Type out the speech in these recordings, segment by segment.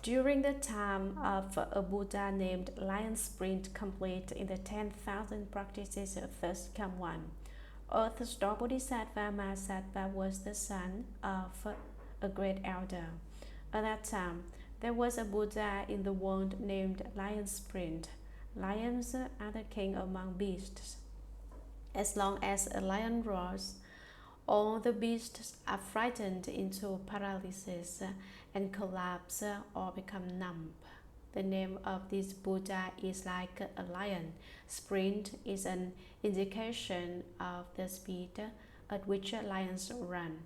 During the time of a Buddha named Lion Sprint, complete in the 10,000 practices thus come one. Earth's Bodhisattva Mahasattva was the son of a great elder. At that time, there was a Buddha in the world named Lion Sprint. Lions are the king among beasts. As long as a lion roars, all the beasts are frightened into paralysis and collapse or become numb. The name of this Buddha is like a lion. Sprint is an indication of the speed at which lions run.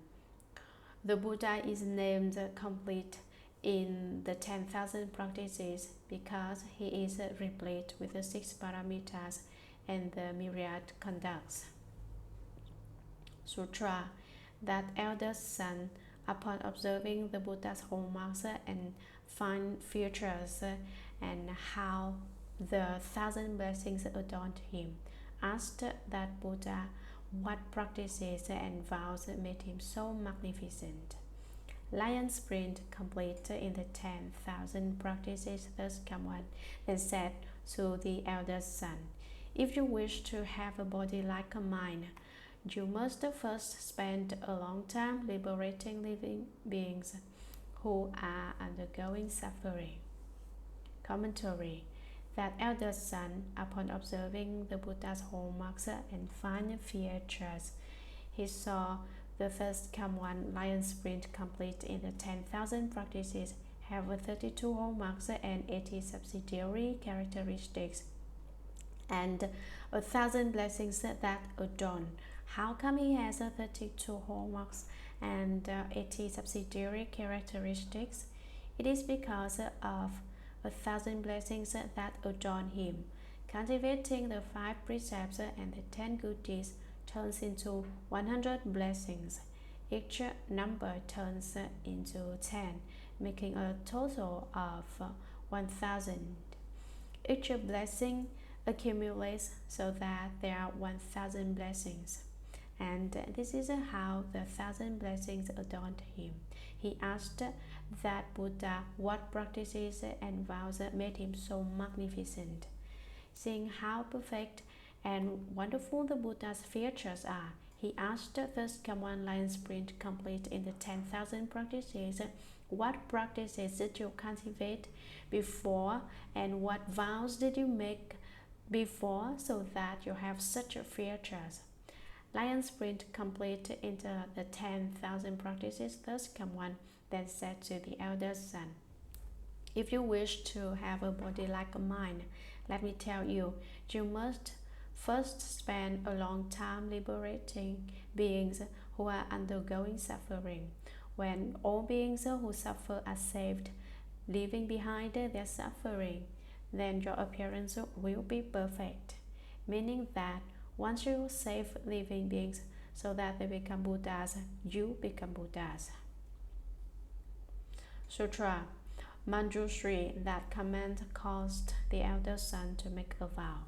The Buddha is named complete in the 10,000 practices because he is replete with the 6 paramitas and the myriad conducts. Sutra. That elder son, upon observing the Buddha's hallmarks and fine features and how the 1,000 blessings adorned him, asked that Buddha what practices and vows made him so magnificent. Lion Sprint, complete in the 10,000 practices thus come one, then said to the elder son, if you wish to have a body like mine, you must first spend a long time liberating living beings who are undergoing suffering. Commentary. That elder son, upon observing the Buddha's hallmarks and fine features, he saw the first come one Lion Sprint, complete in the 10,000 practices, have 32 hallmarks and 80 subsidiary characteristics, and 1,000 blessings that adorn. How come he has 32 hallmarks and 80 subsidiary characteristics? It is because of 1,000 blessings that adorn him. Cultivating the 5 precepts and the 10 good deeds turns into 100 blessings. Each number turns into 10, making a total of 1,000. Each blessing accumulates so that there are 1,000 blessings. And this is how the 1,000 blessings adorned him. He asked that Buddha what practices and vows made him so magnificent. Seeing how perfect and wonderful the Buddha's features are, he asked thus come one Lion Sprint, complete in the 10,000 practices, what practices did you cultivate before and what vows did you make before so that you have such features? Lion Sprint, complete into the 10,000 practices thus come one, then said to the elder son, if you wish to have a body like mine, let me tell you, you must first spend a long time liberating beings who are undergoing suffering. When all beings who suffer are saved, leaving behind their suffering, then your appearance will be perfect, meaning that once you save living beings so that they become Buddhas, you become Buddhas. Sutra. Manjushri. That command caused the elder son to make a vow.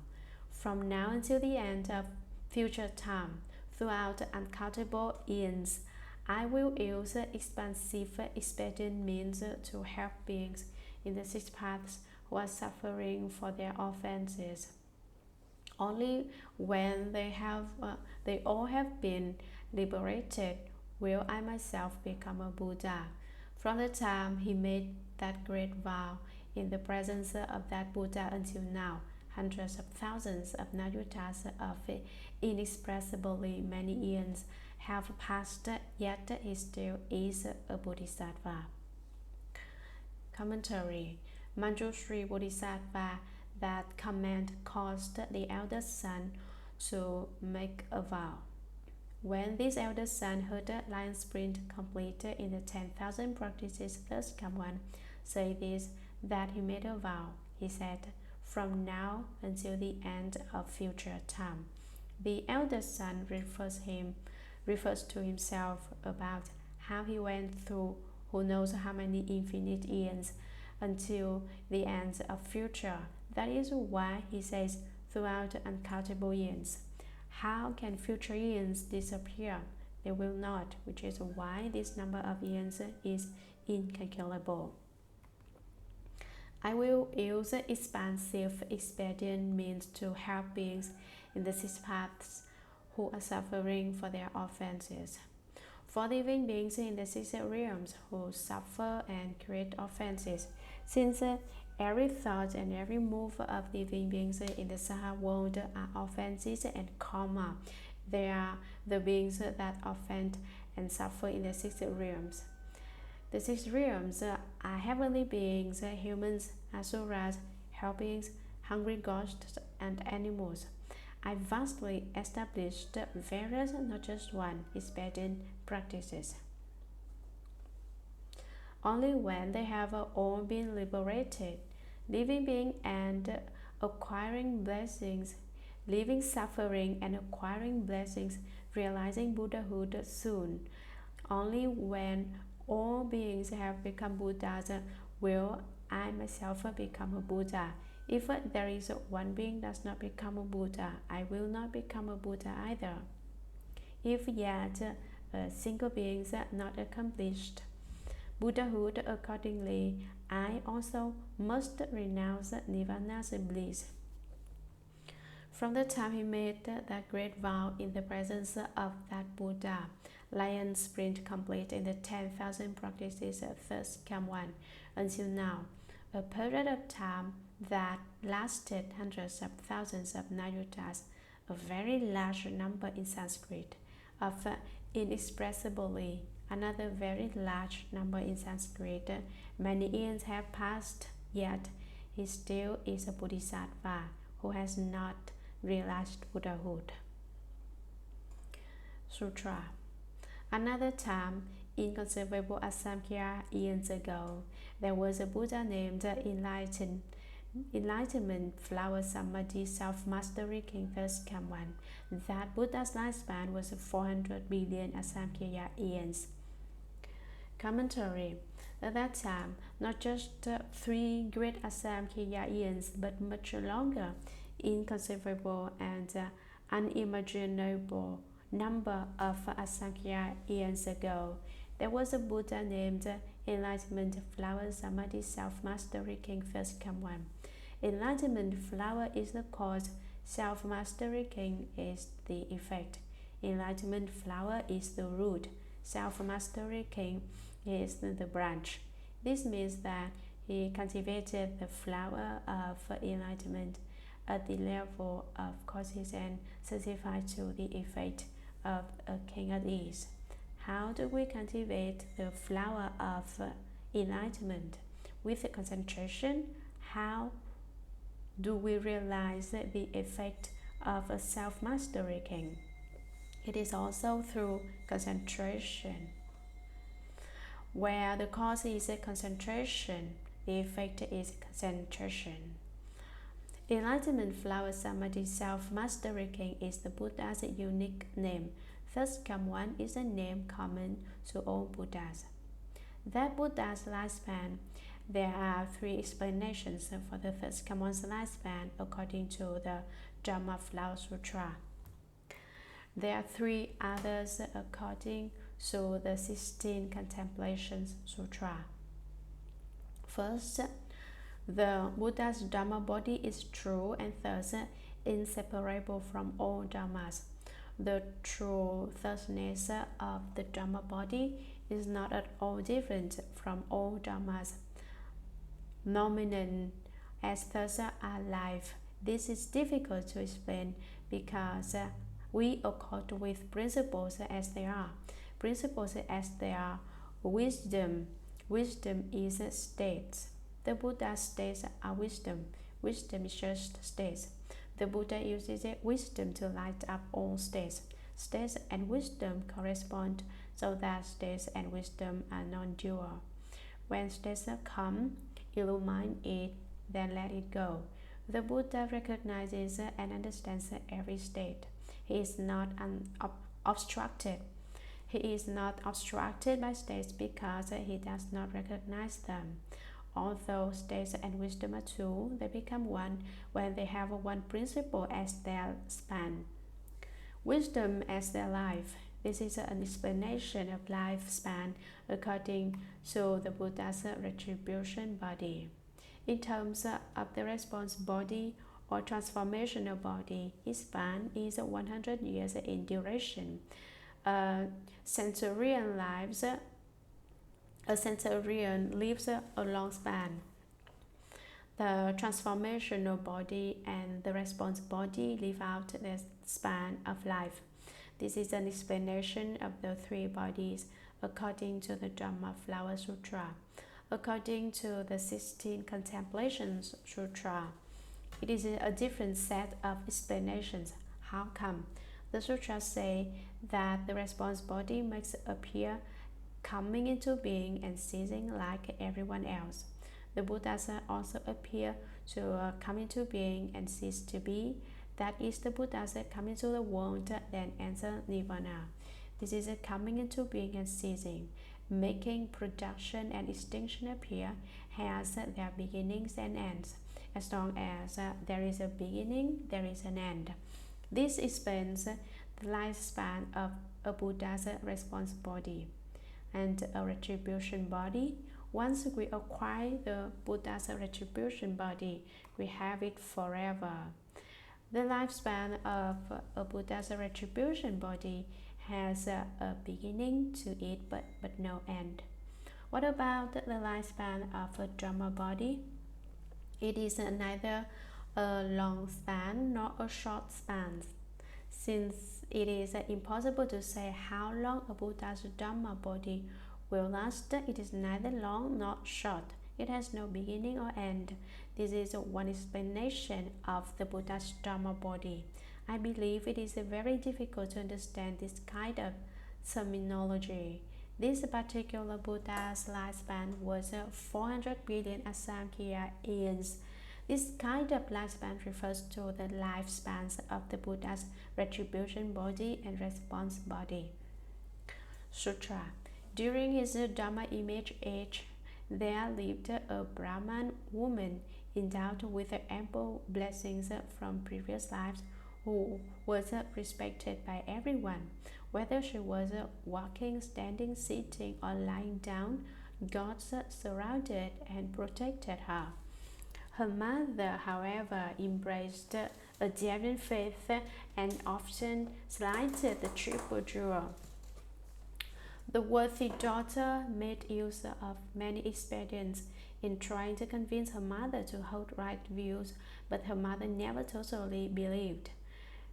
From now until the end of future time, throughout uncountable eons, I will use expansive expedient means to help beings in the 6 paths who are suffering for their offenses. Only when they all have been liberated will I myself become a Buddha. From the time he made that great vow in the presence of that Buddha until now, hundreds of thousands of nayutas of inexpressibly many eons have passed, yet he still is a Bodhisattva. Commentary. Manjushri Bodhisattva. That command caused the elder son to make a vow. When this elder son heard Lion Sprint, complete in the 10,000 practices thus come one, say this, that he made a vow. He said, from now until the end of future time. The elder son refers to himself about how he went through who knows how many infinite eons until the end of future. That is why he says throughout uncountable eons. How can future eons disappear? They will not, which is why this number of eons is incalculable. I will use expansive expedient means to help beings in the six paths who are suffering for their offenses. For living beings in the six realms who suffer and create offenses, since every thought and every move of living beings in the Saha world are offenses and karma, they are the beings that offend and suffer in the six realms. The six realms are heavenly beings, humans, asuras, hell beings, hungry ghosts, and animals. I vastly established various, not just one, expedient practices. Only when they have all been liberated, living being and acquiring blessings, leaving suffering and acquiring blessings, realizing Buddhahood soon. Only when all beings have become Buddhas will I myself become a Buddha. If there is one being does not become a Buddha, I will not become a Buddha either. If yet a single being is not accomplished Buddhahood, accordingly, I also must renounce Nirvana's bliss. From the time he made that great vow in the presence of that Buddha, lion sprint complete in the 10,000 practices first come one, until now, a period of time that lasted hundreds of thousands of nayutas, a very large number in Sanskrit, of inexpressibly another very large number in Sanskrit. Many years have passed, yet he still is a Bodhisattva who has not realized Buddhahood. Sutra. Another time, inconceivable as Samkhya eons ago, there was a Buddha named Enlightenment, Flower, Samadhi, Self-Mastery, King, First Come One. That Buddha's lifespan was 400 billion Asamkhya eons. Commentary. At that time, not just 3 great Asamkhya eons, but much longer, inconceivable and unimaginable number of Asamkhya eons ago, there was a Buddha named Enlightenment, Flower, Samadhi, Self-Mastery, King, First Come One. Enlightenment flower is the cause, self-mastery king is the effect. Enlightenment flower is the root, self-mastery king is the branch. This means that he cultivated the flower of enlightenment at the level of causes and certified to the effect of a king at ease. How do we cultivate the flower of enlightenment? With concentration. How do we realize the effect of a self-mastery king? It is also through concentration. Where the cause is concentration, the effect is concentration. Enlightenment flower Samadhi self-mastery king is the Buddha's unique name. First Come One is a name common to all Buddhas. That Buddha's lifespan. There are 3 explanations for the First Come One's lifespan according to the Dharma Flower Sutra. There are 3 others according to the 16 Contemplations Sutra. First, the Buddha's Dharma body is true and thus inseparable from all Dharmas. The truthlessness of the Dharma body is not at all different from all Dharmas. Nominal as thus are life. This is difficult to explain because we accord with principles as they are. Principles as they are. Wisdom. Wisdom is states. The Buddha's states are wisdom. Wisdom is just states. The Buddha uses wisdom to light up all states. States and wisdom correspond so that states and wisdom are non-dual. When states come, illumine it, then let it go. The Buddha recognizes and understands every state. He is not obstructed. He is not obstructed by states because he does not recognize them. Although states and wisdom are two, they become one when they have one principle as their span. Wisdom as their life. This is an explanation of lifespan according to the Buddha's retribution body. In terms of the response body or transformational body, its span is 100 years in duration. A centurion lives a long span. The transformational body and the response body live out the span of life. This is an explanation of the three bodies according to the Dharma Flower Sutra. According to the 16 Contemplations Sutra, it is a different set of explanations. How come? The sutras say that the response body makes appear coming into being and ceasing like everyone else. The Buddhas also appear to come into being and cease to be. That is, the Buddhas come into the world, then enter Nirvana. This is a coming into being and ceasing. Making production and extinction appear has their beginnings and ends. As long as there is a beginning, there is an end. This explains the lifespan of a Buddha's response body. And a retribution body. Once we acquire the Buddha's retribution body, we have it forever. The lifespan of a Buddha's retribution body has a beginning to it but no end. What about the lifespan of a Dharma body? It is neither a long span nor a short span. Since it is impossible to say how long a Buddha's Dharma body will last, it is neither long nor short. It has no beginning or end. This is one explanation of the Buddha's Dharma body. I believe it is very difficult to understand this kind of terminology. This particular Buddha's lifespan was 400 billion Asamkhya years. This kind of lifespan refers to the lifespans of the Buddha's retribution body and response body. Sutra. During his Dharma image age, there lived a Brahman woman endowed with ample blessings from previous lives who was respected by everyone. Whether she was walking, standing, sitting, or lying down, gods surrounded and protected her. Her mother, however, embraced a daring faith and often slighted the triple jewel. The worthy daughter made use of many expedients in trying to convince her mother to hold right views, but her mother never totally believed.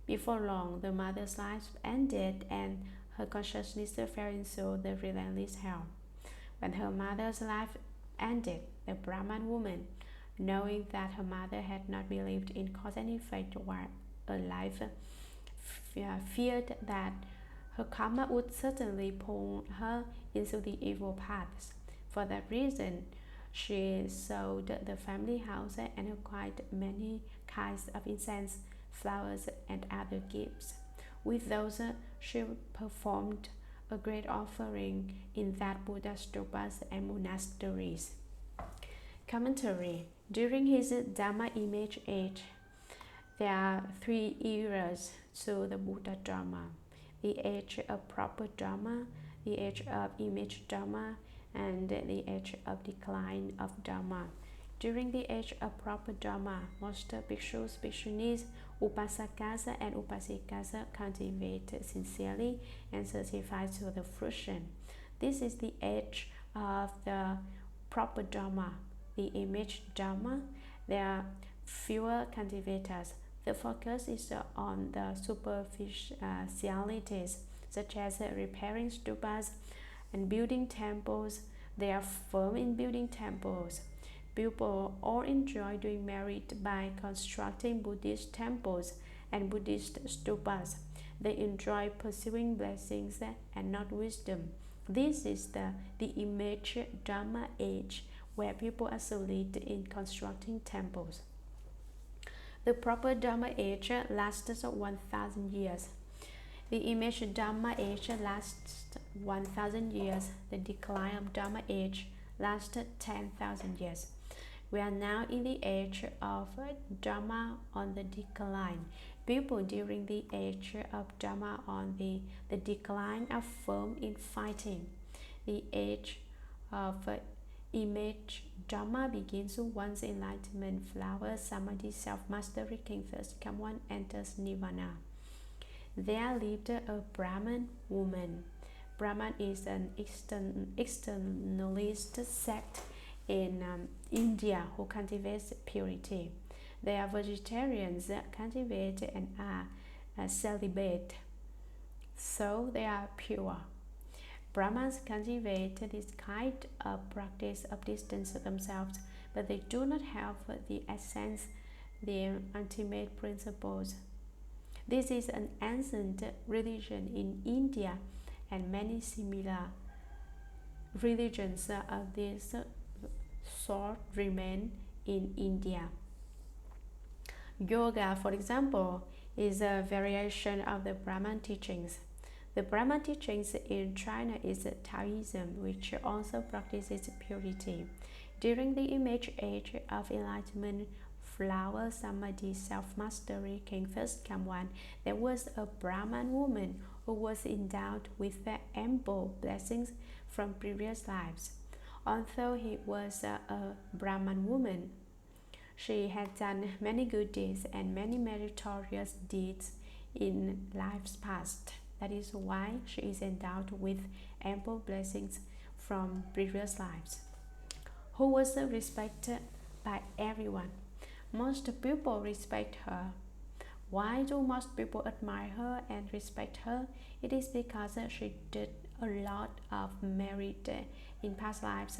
Before long, the mother's life ended and her consciousness fell into the relentless hell. When her mother's life ended, the Brahman woman, knowing that her mother had not believed in cause and effect while alive, feared that her karma would certainly pull her into the evil paths. For that reason, she sold the family house and acquired many kinds of incense, flowers, and other gifts. With those, she performed a great offering in that Buddha's stupas and monasteries. Commentary. During his Dharma image age, there are three eras to the Buddha Dharma: the age of proper Dharma, the age of image Dharma, and the age of decline of Dharma. During the age of proper Dharma, most bhikshus, bhikshunis, upasakas, and upasikas cultivate sincerely and certify to the fruition. This is the age of the proper Dharma. The image Dharma, there are fewer cultivators. The focus is on the superficialities, such as repairing stupas and building temples. They are firm in building temples. People all enjoy doing merit by constructing Buddhist temples and Buddhist stupas. They enjoy pursuing blessings and not wisdom. This is the image Dharma age, where people are solid in constructing temples. The proper Dharma age lasts 1,000 years. The image Dharma age lasts 1,000 years. The decline of Dharma age lasts 10,000 years. We are now in the age of Dharma on the decline. People during the age of Dharma on the decline are firm in fighting. The age of image Dharma begins once enlightenment flowers, samadhi, self-mastery can first come, one enters nirvana. There lived a Brahman woman. Brahman is an externalist sect in India who cultivates purity. They are vegetarians, cultivate and are celibate, so they are pure. Brahmins cultivate this kind of practice of distance themselves, but they do not have the essence, the ultimate principles. This is an ancient religion in India, and many similar religions of this sort remain in India. Yoga, for example, is a variation of the Brahman teachings. The Brahman teachings in China is Taoism, which also practices purity. During the image age of enlightenment, flower, samadhi, self-mastery can first come one. There was a Brahman woman who was endowed with the ample blessings from previous lives. Although he was a Brahman woman, she had done many good deeds and many meritorious deeds in lives past. That is why she is endowed with ample blessings from previous lives. Who was respected by everyone. Most people respect her. Why do most people admire her and respect her? It is because she did a lot of merit in past lives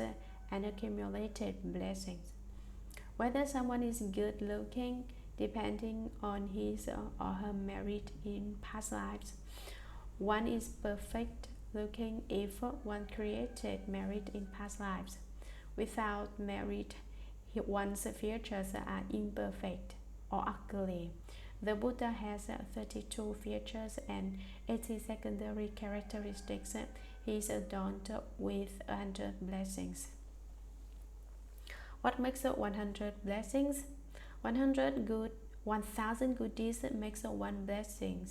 and accumulated blessings. Whether someone is good looking, depending on his or her merit in past lives. One is perfect looking if one created merit in past lives. Without merit, one's features are imperfect or ugly. The Buddha has 32 features and 80 secondary characteristics. He is adorned with 100 blessings. What makes 100 blessings? 1,000 good deeds makes 1 blessing.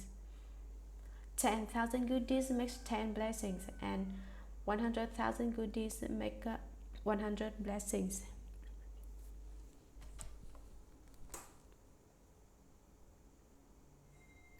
10,000 good deeds makes 10 blessings, and 100,000 good deeds make 100 blessings.